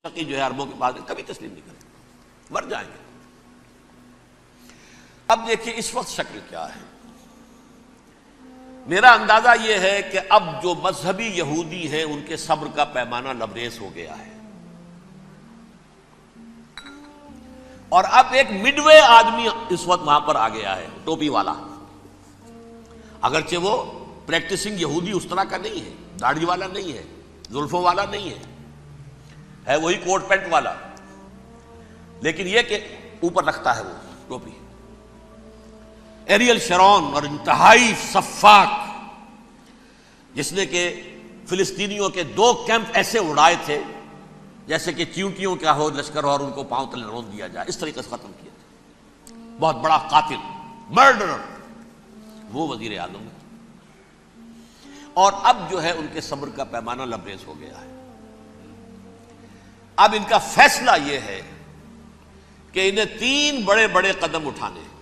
تقی جو ہے عربوں کے پاس کبھی تسلیم نہیں کریں گے، مر جائیں گے۔ اب دیکھیں اس وقت شکل کیا ہے۔ میرا اندازہ یہ ہے کہ اب جو مذہبی یہودی ہیں ان کے صبر کا پیمانہ لبریز ہو گیا ہے، اور اب ایک مڈ وے آدمی اس وقت وہاں پر آ گیا ہے، ٹوپی والا۔ اگرچہ وہ پریکٹسنگ یہودی اس طرح کا نہیں ہے، داڑھی والا نہیں ہے، زلفوں والا نہیں ہے وہی کوٹ پینٹ والا، لیکن یہ کہ اوپر رکھتا ہے وہ ٹوپی۔ ایریل شرون اور انتہائی سفاک، جس نے کہ فلسطینیوں کے 2 کیمپ ایسے اڑائے تھے جیسے کہ چیونٹیوں کا ہو لشکر اور ان کو پاؤں تلے رون دیا جائے، اس طریقے سے ختم کیا تھا۔ بہت بڑا قاتل، مرڈرر، وہ وزیر اعظم ہے۔ اور اب جو ہے ان کے صبر کا پیمانہ لبریز ہو گیا ہے۔ اب ان کا فیصلہ یہ ہے کہ انہیں 3 بڑے بڑے قدم اٹھانے ہیں۔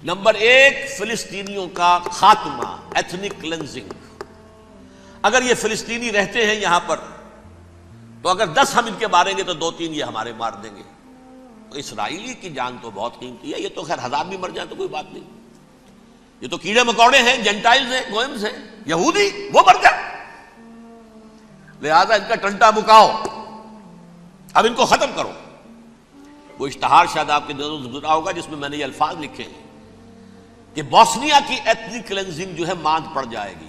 نمبر 1، فلسطینیوں کا خاتمہ، ایتھنک کلینزنگ۔ اگر یہ فلسطینی رہتے ہیں یہاں پر تو اگر 10 ہم ان کے ماریں گے تو 2-3 یہ ہمارے مار دیں گے۔ تو اسرائیلی کی جان تو بہت قیمتی ہے، یہ تو خیر 1000 بھی مر جائیں تو کوئی بات نہیں، یہ تو کیڑے مکوڑے ہیں، جینٹائلز ہیں، گوئمز ہیں، یہودی وہ مر جائیں، لہذا ان کا ٹنٹا مکاؤ، اب ان کو ختم کرو۔ وہ اشتہار شاید آپ کے نظروں سے گزرا ہوگا جس میں میں نے یہ الفاظ لکھے ہیں کہ بوسنیا کی ایتھنک کلینزنگ جو ہے ماند پڑ جائے گی،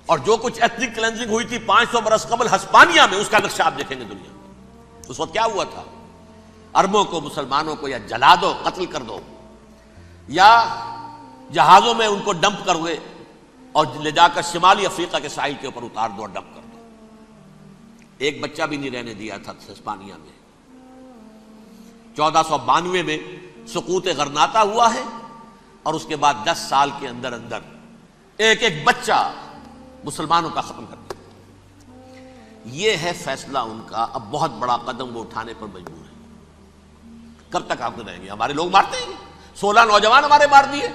اور جو کچھ ایتھنک کلینزنگ ہوئی تھی 500 برس قبل ہسپانیہ میں، اس کا نقشہ آپ دیکھیں گے دنیا میں۔ اس وقت کیا ہوا تھا؟ عربوں کو، مسلمانوں کو یا جلا دو، قتل کر دو، یا جہازوں میں ان کو ڈمپ کر ہوئے اور لے جا کر شمالی افریقہ کے ساحل کے اوپر اتار دو اور ڈمپ کر دو۔ ایک بچہ بھی نہیں رہنے دیا تھا ہسپانیہ میں۔ 1492 میں سقوط غرناطہ ہوا ہے، اور اس کے بعد 10 سال کے اندر اندر ایک ایک بچہ مسلمانوں کا ختم کر دیا۔ یہ ہے فیصلہ ان کا۔ اب بہت بڑا قدم وہ اٹھانے پر مجبور ہے۔ کب تک آپ رہیں گے؟ ہمارے لوگ مارتے ہیں، 16 نوجوان ہمارے مار دیے،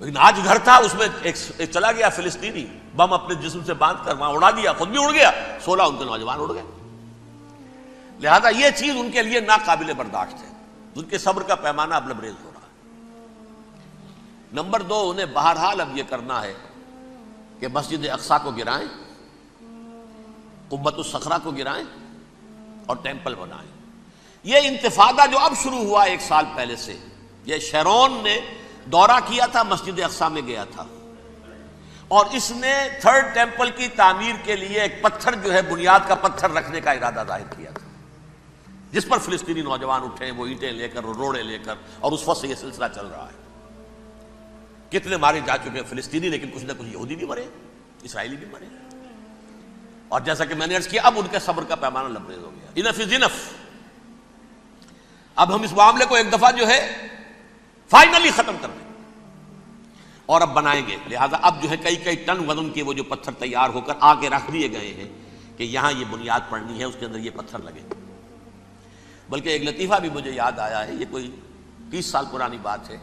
لیکن آج گھر تھا اس میں ایک چلا گیا فلسطینی، بم اپنے جسم سے باندھ کر وہاں اڑا دیا، خود بھی اڑ گیا، 16 ان کے نوجوان اڑ گئے۔ لہذا یہ چیز ان کے لیے ناقابل برداشت ہے، ان کے صبر کا پیمانہ اب لبریز ہو رہا ہے۔ نمبر 2، انہیں بہرحال اب یہ کرنا ہے کہ مسجد اقصی کو گرائیں، قبۃ الصخرہ کو گرائیں اور ٹیمپل بنائیں۔ یہ انتفاضہ جو اب شروع ہوا 1 سال پہلے سے، یہ شیرون نے دورہ کیا تھا، مسجد اقصی میں گیا تھا، اور اس نے 3rd ٹیمپل کی تعمیر کے لیے ایک پتھر جو ہے بنیاد کا پتھر رکھنے کا ارادہ ظاہر کیا تھا، جس پر فلسطینی نوجوان اٹھے، وہ اینٹیں لے کر، روڑے لے کر، اور اس وقت سے یہ سلسلہ چل رہا ہے۔ کتنے مارے جا چکے ہیں فلسطینی، لیکن کچھ نہ کچھ یہودی بھی مرے، اسرائیلی بھی مرے، اور جیسا کہ میں نے عرض کیا اب ان کے صبر کا پیمانہ لبریز ہو گیا۔ انف از انف۔ اب ہم اس معاملے کو ایک دفعہ جو ہے فائنلی ختم کر دیں اور اب بنائیں گے۔ لہذا اب جو ہے کئی ٹن وزن کے وہ جو پتھر تیار ہو کر آگے رکھ دیے گئے ہیں کہ یہاں یہ بنیاد پڑنی ہے، اس کے اندر یہ پتھر لگے۔ بلکہ ایک لطیفہ بھی مجھے یاد آیا ہے، یہ کوئی 30 سال پرانی بات ہے۔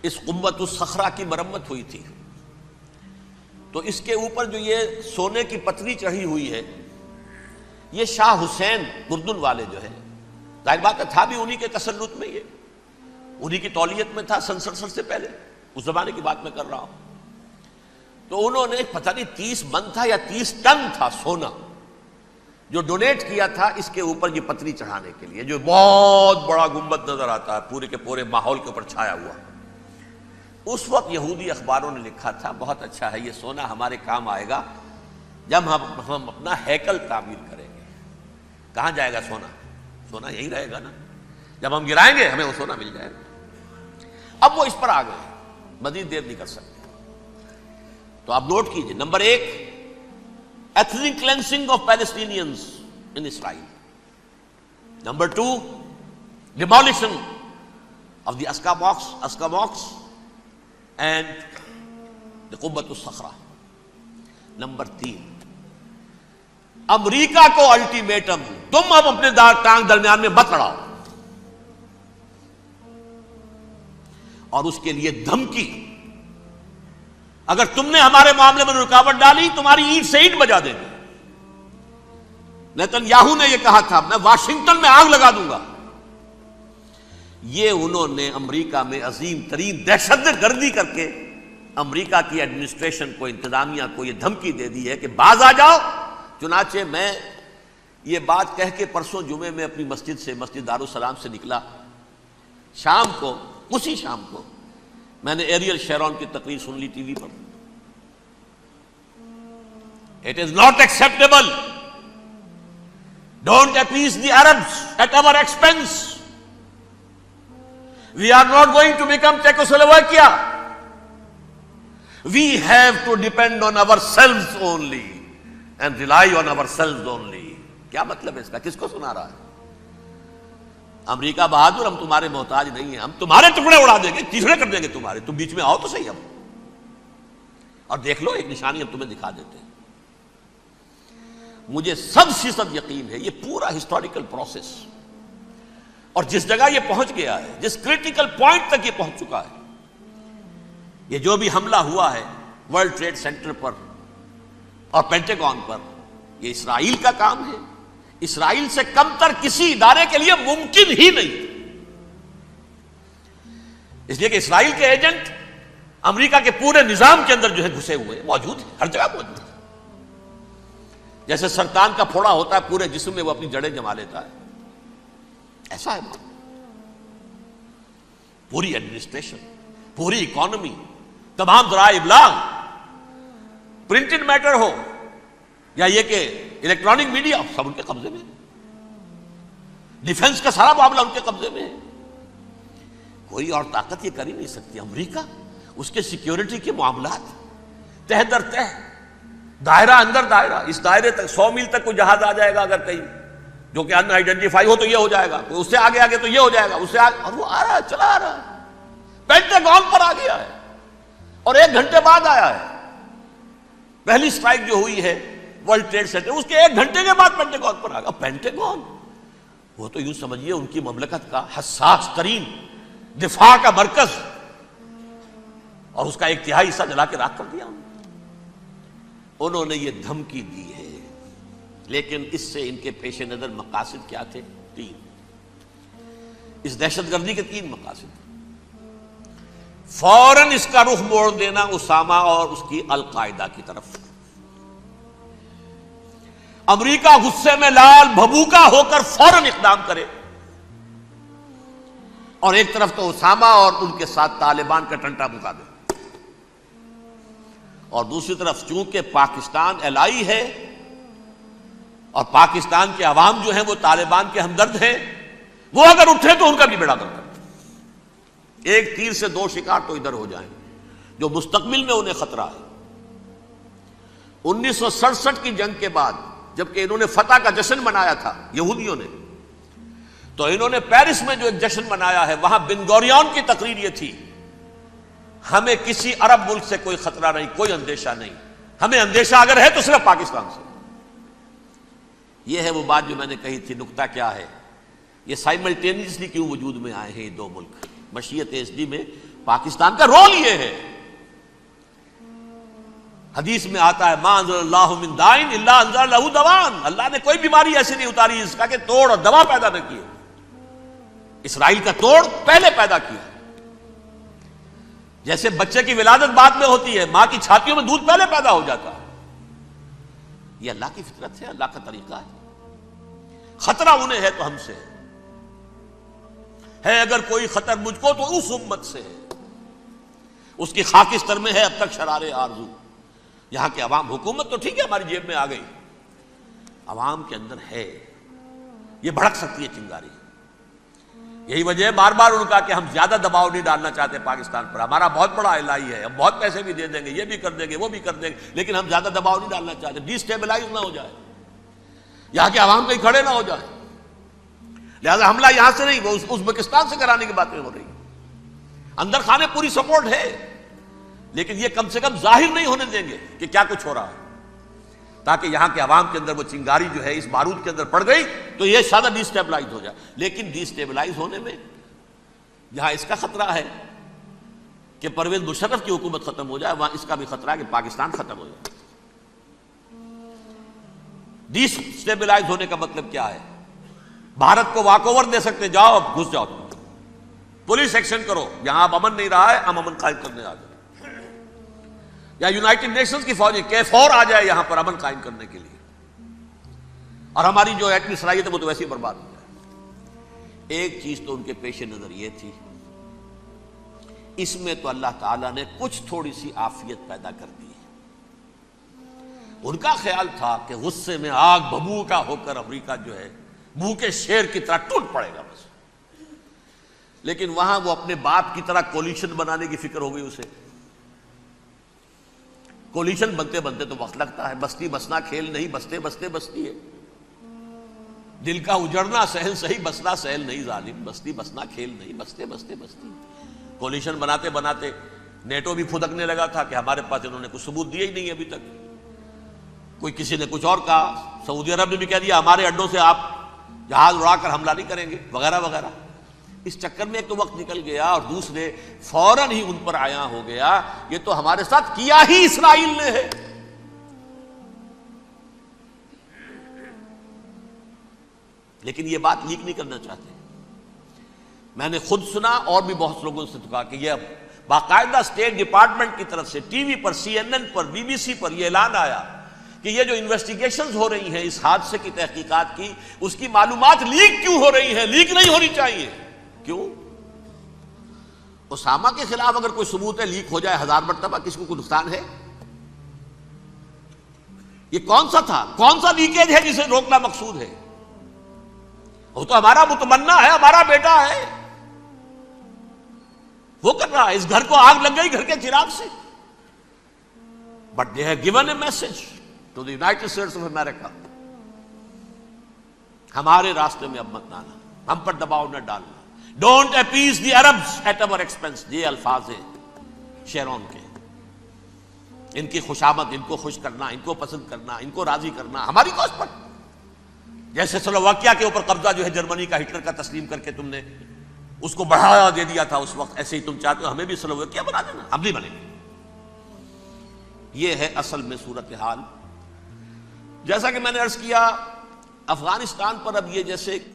اس قبۃ الصخرہ کی مرمت ہوئی تھی، تو اس کے اوپر جو یہ سونے کی پتری چڑھی ہوئی ہے، یہ شاہ حسین اردن والے جو ہے، ظاہر بات ہے تھا بھی انہی کے تسلط میں، یہ انہی کی تولیت میں تھا، سن 67 سے پہلے، اس زمانے کی بات میں کر رہا ہوں۔ تو انہوں نے پتہ نہیں 30 من تھا یا 30 ٹن تھا سونا جو ڈونیٹ کیا تھا اس کے اوپر یہ پتری چڑھانے کے لیے، جو بہت بڑا گنبد نظر آتا ہے پورے کے پورے ماحول کے اوپر چھایا ہوا۔ اس وقت یہودی اخباروں نے لکھا تھا بہت اچھا ہے، یہ سونا ہمارے کام آئے گا جب ہم اپنا ہیکل تعمیر کریں گے۔ کہاں جائے گا سونا؟ سونا یہی رہے گا نا، جب ہم گرائیں گے ہمیں وہ سونا مل جائے گا۔ اب وہ اس پر آ گئے، مزید دیر نہیں کر سکتے۔ تو آپ نوٹ کیجئے، number 1، ethnic cleansing of Palestinians in Israel. Number 2, demolition of the Aqsa mosques and the Qubbat al-Sakhra. Number 3, امریکہ کو الٹیمیٹم، تم اب اپنے ٹانگ درمیان میں مت لڑاؤ، اور اس کے لیے دھمکی اگر تم نے ہمارے معاملے میں رکاوٹ ڈالی تمہاری اینٹ سے اینٹ بجا دیں گے. نیتن یاہو نے یہ کہا تھا میں واشنگٹن میں آگ لگا دوں گا. یہ انہوں نے امریکہ میں عظیم ترین دہشت گردی کر کے امریکہ کی ایڈمنسٹریشن کو, انتظامیہ کو یہ دھمکی دے دی ہے کہ باز آ جاؤ. چنانچہ میں یہ بات کہہ کے پرسوں جمعے میں اپنی مسجد سے, مسجد دارالسلام سے نکلا, شام کو, اسی شام کو میں نے ایریل شیرون کی تقریر سن لی T V per. It is not acceptable. Don't appease the Arabs at our expense. We are not going to become Czechoslovakia. We have to depend on ourselves only and rely on ourselves only. کیا مطلب ہے اس کا؟ کس کو سنا رہا ہے؟ امریکہ بہادر, ہم تمہارے محتاج نہیں ہیں, ہم تمہارے ٹکڑے اڑا دیں گے, تیسرے کر دیں گے تمہارے, تم بیچ میں آؤ تو صحیح. ہم اور دیکھ لو ایک نشانی ہم تمہیں دکھا دیتے ہیں. مجھے 100% یقین ہے یہ پورا ہسٹوریکل پروسیس, اور جس جگہ یہ پہنچ گیا ہے, جس کریٹیکل پوائنٹ تک یہ پہنچ چکا ہے, یہ جو بھی حملہ ہوا ہے ورلڈ ٹریڈ سینٹر پر اور پینٹاگون پر, یہ اسرائیل کا کام ہے. اسرائیل سے کم تر کسی ادارے کے لیے ممکن ہی نہیں, اس لیے کہ اسرائیل کے ایجنٹ امریکہ کے پورے نظام کے اندر جو ہے گھسے ہوئے موجود ہیں, ہر جگہ موجود ہیں. جیسے سرطان کا پھوڑا ہوتا ہے پورے جسم میں, وہ اپنی جڑیں جما لیتا ہے, ایسا ہے. پوری ایڈمنسٹریشن, پوری اکانومی, تمام ذرائع ابلاغ, پرنٹڈ میٹر ہو یا یہ کہ الیکٹرانک میڈیا, سب ان کے قبضے میں. ڈیفنس کا سارا معاملہ ان کے قبضے میں ہے. کوئی اور طاقت یہ کر ہی نہیں سکتی. امریکہ, اس کے سیکیورٹی کے معاملات تہ در تہ, دائرہ اندر دائرہ, اس دائرے تک 100 میل تک کوئی جہاز آ جائے گا اگر کہیں جو کہ ان آئیڈینٹیفائی ہو تو یہ ہو جائے گا, اس سے آگے آگے تو یہ ہو جائے گا, اس سے آگے, اور وہ آ رہا ہے, چلا آ رہا ہے. پینٹاگون پر آ گیا ہے اور 1 گھنٹے بعد آیا ہے. پہلی سٹرائک جو ہوئی ہے ورلڈ ٹریڈ سینٹر, اس کے 1 گھنٹے کے بعد پینٹاگون پر آ گیا. پینٹاگون وہ تو یوں سمجھیے ان کی مملکت کا حساس ترین دفاع کا مرکز, اور اس کا 1/3 حصہ جلا کے راکھ کر دیا. انہوں نے یہ دھمکی دی ہے, لیکن اس سے ان کے پیش نظر مقاصد کیا تھے؟ 3. اس دہشت گردی کے 3 مقاصد. فوراً اس کا رخ موڑ دینا اسامہ اور اس کی القاعدہ کی طرف. امریکہ غصے میں لال بھبوکا ہو کر فوراً اقدام کرے, اور ایک طرف تو اسامہ اور ان کے ساتھ طالبان کا ٹنٹا مکا دے, اور دوسری طرف چونکہ پاکستان الائی ہے اور پاکستان کے عوام جو ہیں وہ طالبان کے ہمدرد ہیں, وہ اگر اٹھے تو ان کا بھی بیڑا گرک کرتے. ایک تیر سے 2 شکار تو ادھر ہو جائیں, جو مستقبل میں انہیں خطرہ ہے. 1967 کی جنگ کے بعد جبکہ انہوں نے فتح کا جشن منایا تھا یہودیوں نے, تو انہوں نے پیرس میں جو ایک جشن منایا ہے, وہاں بن گوریون کی تقریر یہ تھی, ہمیں کسی عرب ملک سے کوئی خطرہ نہیں, کوئی اندیشہ نہیں, ہمیں اندیشہ اگر ہے تو صرف پاکستان سے. یہ ہے وہ بات جو میں نے کہی تھی. نکتہ کیا ہے؟ یہ سائملٹینیسلی کیوں وجود میں آئے ہیں یہ 2 ملک؟ مشیت ایس ڈی میں پاکستان کا رول یہ ہے. حدیث میں آتا ہے ما انزل اللہ من دائن الا انزل له دوان, اللہ نے کوئی بیماری ایسی نہیں اتاری اس کا کہ توڑ اور دوا پیدا نہ کیے. اسرائیل کا توڑ پہلے پیدا کیا. جیسے بچے کی ولادت بعد میں ہوتی ہے, ماں کی چھاتیوں میں دودھ پہلے پیدا ہو جاتا ہے. یہ اللہ کی فطرت ہے, اللہ کا طریقہ ہے. خطرہ انہیں ہے تو ہم سے ہے, اگر کوئی خطر مجھ کو تو اس امت سے ہے. اس کی خاکستر میں ہے اب تک شرار آرزو. یہاں کے عوام, حکومت تو ٹھیک ہے ہماری جیب میں آ گئی, عوام کے اندر ہے, یہ بھڑک سکتی ہے چنگاری. یہی وجہ ہے بار بار ان کا کہ ہم زیادہ دباؤ نہیں ڈالنا چاہتے پاکستان پر. ہمارا بہت بڑا الائی ہے, ہم بہت پیسے بھی دے دیں گے, یہ بھی کر دیں گے, وہ بھی کر دیں گے, لیکن ہم زیادہ دباؤ نہیں ڈالنا چاہتے, ڈی اسٹیبلائز نہ ہو جائے, یہاں کے عوام کہیں کھڑے نہ ہو جائے. لہذا حملہ یہاں سے نہیں, وہ ازبکستان سے کرانے کی باتیں ہو رہی ہیں. اندر خانے پوری سپورٹ ہے, لیکن یہ کم سے کم ظاہر نہیں ہونے دیں گے کہ کیا کچھ ہو رہا ہے, تاکہ یہاں کے عوام کے اندر وہ چنگاری جو ہے اس بارود کے اندر پڑ گئی تو یہ شاید ڈی اسٹیبلائز ہو جائے. لیکن ڈی اسٹیبلائز ہونے میں جہاں اس کا خطرہ ہے کہ پرویز مشرف کی حکومت ختم ہو جائے، وہاں اس کا بھی خطرہ ہے کہ پاکستان ختم ہو جائے۔ ڈی اسٹیبلائز ہونے کا مطلب کیا ہے؟ بھارت کو واک اوور دے سکتے، جاؤ اب گھس جاؤ، پولیس ایکشن کرو، یہاں اب امن نہیں رہا ہے، ہم امن قائم کرنے آ جائیں، یا یونائٹڈ نیشنز کی فوجیں KFOR آ جائے یہاں پر امن قائم کرنے کے لیے، اور ہماری جو ایٹمی صلاحیت ہے وہ تو ویسے ہی برباد ہو جائے۔ ایک چیز تو ان کے پیش نظر یہ تھی، اس میں تو اللہ تعالیٰ نے کچھ تھوڑی سی عافیت پیدا کر دی ہے۔ ان کا خیال تھا کہ غصے میں آگ بھبھوکا ہو کر امریکہ جو ہے بھوکے شیر کی طرح ٹوٹ پڑے گا بس، لیکن وہاں وہ اپنے باپ کی طرح کولیشن بنانے کی فکر ہو گئی اسے۔ کولیشن بنتے بنتے تو وقت لگتا ہے، بستی بسنا کھیل نہیں، بستے بستے بستی ہے، دل کا اجڑنا سہل صحیح، بسنا سہل نہیں ظالم، بستی بسنا کھیل نہیں، بستے بستے بستی۔ کولیشن بناتے بناتے نیٹو بھی پھدکنے لگا تھا کہ ہمارے پاس انہوں نے کچھ ثبوت دیے ہی نہیں ابھی تک، کوئی کسی نے کچھ اور کہا، سعودی عرب نے بھی کہہ دیا ہمارے اڈوں سے آپ جہاز اڑا کر حملہ نہیں کریں گے وغیرہ وغیرہ۔ اس چکر میں ایک تو وقت نکل گیا، اور دوسرے فوراً ہی ان پر آیا ہو گیا یہ تو ہمارے ساتھ کیا ہی اسرائیل نے ہے۔ لیکن یہ بات لیک نہیں کرنا چاہتے۔ میں نے خود سنا اور بھی بہت لوگوں سے کہا کہ یہ باقاعدہ اسٹیٹ ڈپارٹمنٹ کی طرف سے ٹی وی پر، CNN پر، BBC پر یہ اعلان آیا کہ یہ جو انویسٹیگیشنز ہو رہی ہیں اس حادثے کی تحقیقات کی، اس کی معلومات لیک کیوں ہو رہی ہیں؟ لیک نہیں ہونی چاہیے۔ کیوں؟ اسامہ کے خلاف اگر کوئی ثبوت ہے، لیک ہو جائے 1000 مرتبہ، کس کو کوئی نقصان ہے؟ یہ کون سا تھا، کون سا لیکیج ہے جسے روکنا مقصود ہے؟ وہ تو ہمارا متمنا ہے، ہمارا بیٹا ہے، وہ کر رہا ہے، اس گھر کو آگ لگ گئی گھر کے چراغ سے۔ But they have given a message to the United States of America, ہمارے راستے میں اب مت آنا، ہم پر دباؤ نہ ڈالنا، don't appease the Arabs at our expense. یہ الفاظ ہیں شیرون کے، ان کی خوشامد، ان کو خوش کرنا، ان کو پسند کرنا، ان کو راضی کرنا ہماری کوسٹ پر۔ جیسے سلوواکیہ کے اوپر قبضہ جو ہے جرمنی کا ہٹلر کا تسلیم کر کے تم نے اس کو بڑھاوا دے دیا تھا اس وقت، ایسے ہی تم چاہتے ہو ہمیں بھی سلوواکیہ بنا دینا، ہم نہیں بنیں گے۔ یہ ہے اصل میں صورتحال۔ جیسا کہ میں نے عرض کیا، افغانستان پر اب یہ جیسے